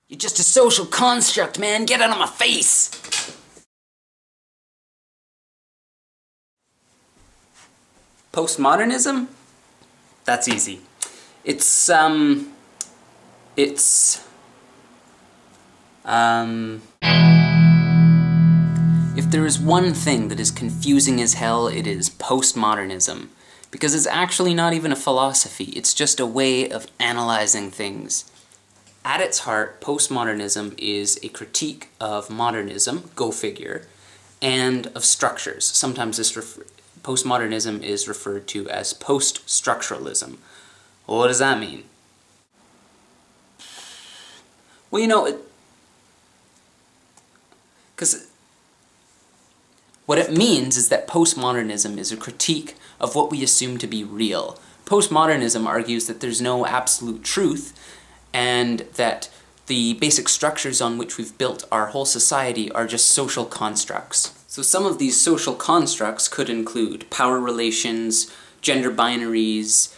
You're just a social construct, man. Get out of my face! Postmodernism? That's easy. If there is one thing that is confusing as hell, it is postmodernism. Because it's actually not even a philosophy, it's just a way of analyzing things. At its heart, postmodernism is a critique of modernism, go figure, and of structures. Sometimes postmodernism is referred to as post-structuralism. Well, what does that mean? Well, you know, what it means is that postmodernism is a critique of what we assume to be real. Postmodernism argues that there's no absolute truth, and that the basic structures on which we've built our whole society are just social constructs. So some of these social constructs could include power relations, gender binaries,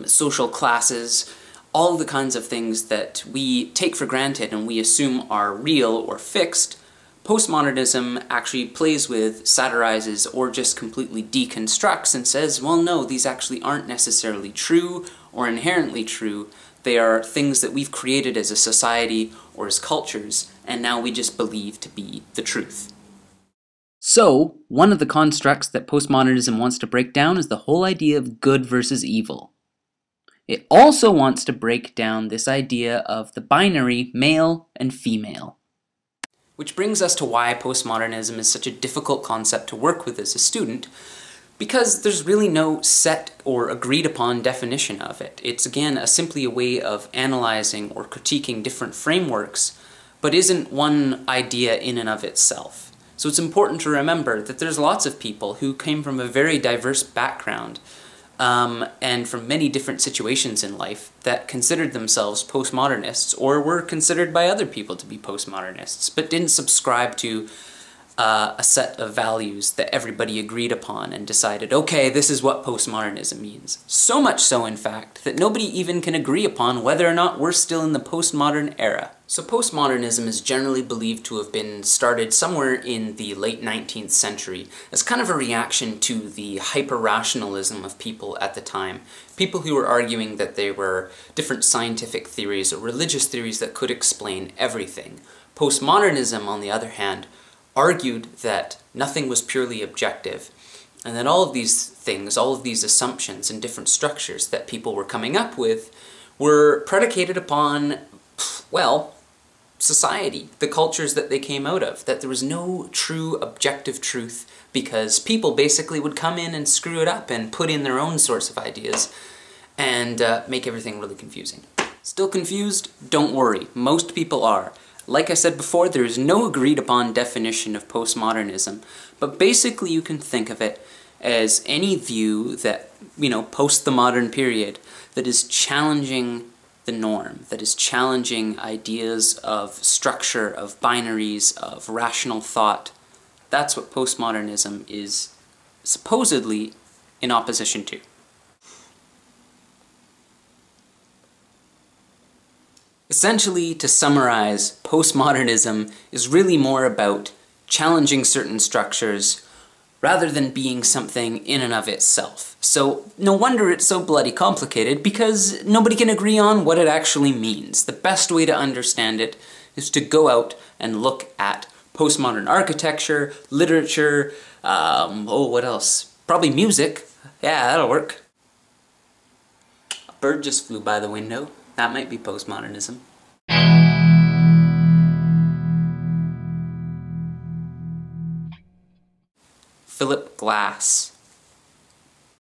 social classes, all the kinds of things that we take for granted and we assume are real or fixed. Postmodernism actually plays with, satirizes, or just completely deconstructs and says, well, no, these actually aren't necessarily true or inherently true. They are things that we've created as a society or as cultures, and now we just believe to be the truth. So, one of the constructs that postmodernism wants to break down is the whole idea of good versus evil. It also wants to break down this idea of the binary male and female. Which brings us to why postmodernism is such a difficult concept to work with as a student, because there's really no set or agreed upon definition of it. It's again simply a way of analyzing or critiquing different frameworks, but isn't one idea in and of itself. So it's important to remember that there's lots of people who came from a very diverse background and from many different situations in life that considered themselves postmodernists or were considered by other people to be postmodernists, but didn't subscribe to a set of values that everybody agreed upon and decided, okay, this is what postmodernism means. So much so, in fact, that nobody even can agree upon whether or not we're still in the postmodern era. So postmodernism is generally believed to have been started somewhere in the late 19th century as kind of a reaction to the hyper-rationalism of people at the time. People who were arguing that there were different scientific theories or religious theories that could explain everything. Postmodernism, on the other hand, argued that nothing was purely objective, and that all of these things, all of these assumptions and different structures that people were coming up with were predicated upon, well, society, the cultures that they came out of, that there was no true objective truth because people basically would come in and screw it up and put in their own sorts of ideas and make everything really confusing. Still confused? Don't worry, most people are. Like I said before, there is no agreed upon definition of postmodernism, but basically you can think of it as any view that, post the modern period, that is challenging the norm, that is challenging ideas of structure, of binaries, of rational thought. That's what postmodernism is supposedly in opposition to. Essentially, to summarize, postmodernism is really more about challenging certain structures rather than being something in and of itself. So no wonder it's so bloody complicated, because nobody can agree on what it actually means. The best way to understand it is to go out and look at postmodern architecture, literature, what else? Probably music. Yeah, that'll work. A bird just flew by the window. That might be postmodernism. Philip Glass.